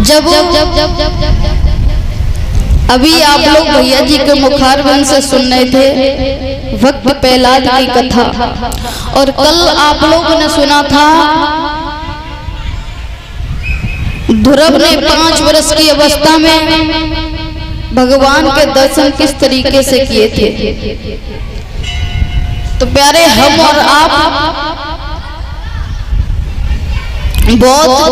जब अभी आप लोग भैया जी के मुखारबंद से सुन रहे थे वक्त प्रहलाद की कथा, और कल आप लोगों ने सुना था ध्रुव ने 5 वर्ष की अवस्था में भगवान के दर्शन किस तरीके से किए थे। तो प्यारे, हम और आप बहुत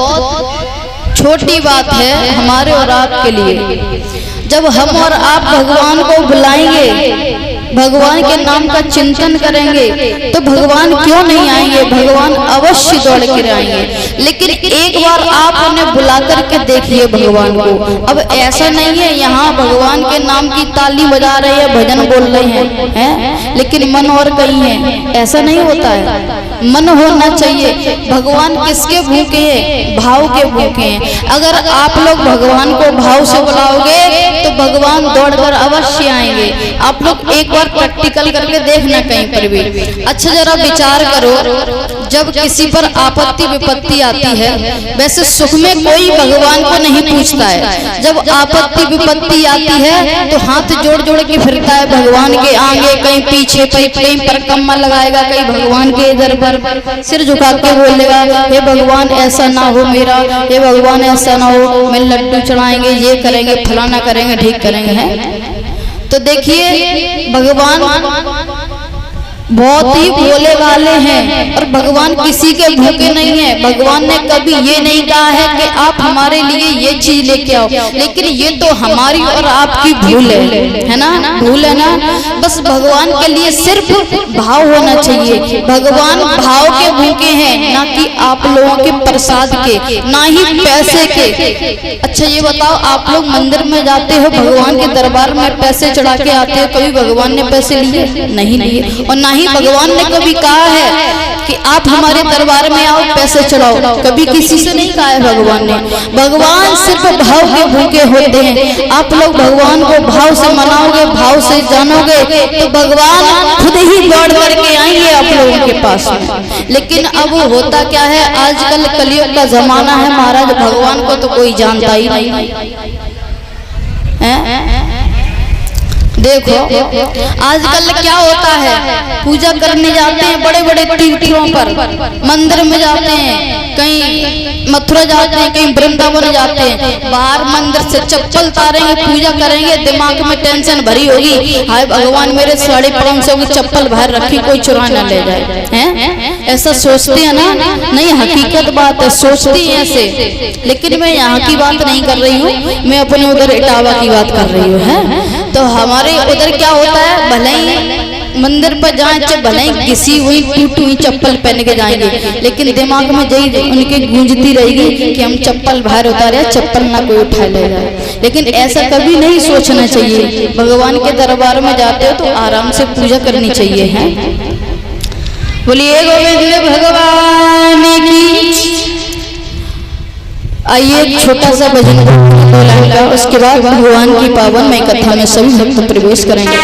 छोटी बात है हमारे और आपके लिए, जब हम और आप भगवान को बुलाएंगे, भगवान के नाम का चिंतन करेंगे, तो भगवान क्यों नहीं आएंगे, भगवान अवश्य दौड़ कर आएंगे। लेकिन एक बार आप उन्हें बुला करके देखिए भगवान को। अब ऐसा नहीं है यहाँ भगवान के नाम की ताली बजा रहे हैं, भजन बोल रहे हैं, लेकिन मन और कहीं है, ऐसा नहीं होता है। मन होना चाहिए। भगवान किसके भूखे हैं, भाव के भूखे हैं। अगर आप लोग भगवान को भाव से बुलाओगे तो भगवान दौड़कर अवश्य आएंगे। आप लोग एक बार प्रैक्टिकल करके देखना कहीं पर भी। अच्छा, जरा विचार करो, जब किसी पर आपत्ति विपत्ति आती है, वैसे सुख में कोई भगवान को नहीं पूछता है, जब आपत्ति विपत्ति आती है तो हाथ जोड़ जोड़ के फिरता है भगवान के आगे, कहीं पीछे, कहीं पर कम्मा लगाएगा, कहीं भगवान के इधर पर सिर झुका के बोलेगा, हे भगवान ऐसा ना हो मेरा, हे भगवान ऐसा ना हो, मैं लड्डू चढ़ाएंगे, ये करेंगे, फलाना करेंगे, ठीक करेंगे, हैं। तो देखिए भगवान बहुत ही भोले वाले हैं, और भगवान किसी के भूखे नहीं है। भगवान ने कभी ये नहीं कहा है कि आप हमारे लिए ये चीज लेके आओ, लेकिन ये तो हमारी और आपकी भूल है ना, भूल है ना। बस भगवान के लिए सिर्फ भाव होना चाहिए। भगवान भाव के भूखे हैं, ना कि आप लोगों के प्रसाद के, ना ही पैसे के। अच्छा ये बताओ, आप लोग मंदिर में जाते हो, भगवान के दरबार में पैसे चढ़ा के आते हो, कभी भगवान ने पैसे लिए? नहीं लिए। और ना ही भगवान ने कभी कहा है कि आप हमारे दरबार में आओ, पैसे चढ़ाओ, कभी किसी से नहीं कहा है भगवान ने। भगवान सिर्फ भाव के भूखे होते हैं। आप लोग भगवान को भाव से मनाओगे, भाव से जानोगे, तो भगवान खुद ही दौड़ करके आएंगे आप लोगों के पास में। लेकिन अब होता क्या है, आजकल कलयुग का जमाना है महाराज, भगवान को तो कोई जानता ही नहीं है। देखो आजकल क्या होता है, पूजा करने जाते हैं बड़े बड़े तीर्थों पर, मंदिर में जाते हैं, कहीं मथुरा जाते हैं, कहीं वृंदावन जाते हैं, बाहर मंदिर से चप्पल उतारेंगे, पूजा करेंगे, दिमाग में टेंशन भरी होगी, हाय भगवान मेरे 550 की चप्पल बाहर रखी, कोई चुरा न ले जाए, हैं? ऐसा सोचते हैं ना? नहीं, हकीकत बात है, सोचती है ऐसे। लेकिन मैं यहाँ की बात नहीं कर रही हूँ, मैं अपने उधर इटावा की बात कर रही हूँ, है। तो हमारे उधर क्या होता है, भले ही मंदिर पर जाए, चाहे भले ही किसी हुई टूटी हुई चप्पल पहन के जाएंगे, लेकिन दिमाग में यही उनके गूंजती रहेगी कि हम चप्पल बाहर उतारे, चप्पल ना कोई उठा ले जाए। लेकिन ऐसा कभी नहीं सोचना चाहिए। भगवान के दरबार में जाते हो तो आराम से पूजा करनी चाहिए, है। बोलिए गोविंद भगवान की। आइए एक छोटा सा भजन का, उसके बाद भगवान की पावन में कथा में सभी भक्त प्रवेश करेंगे।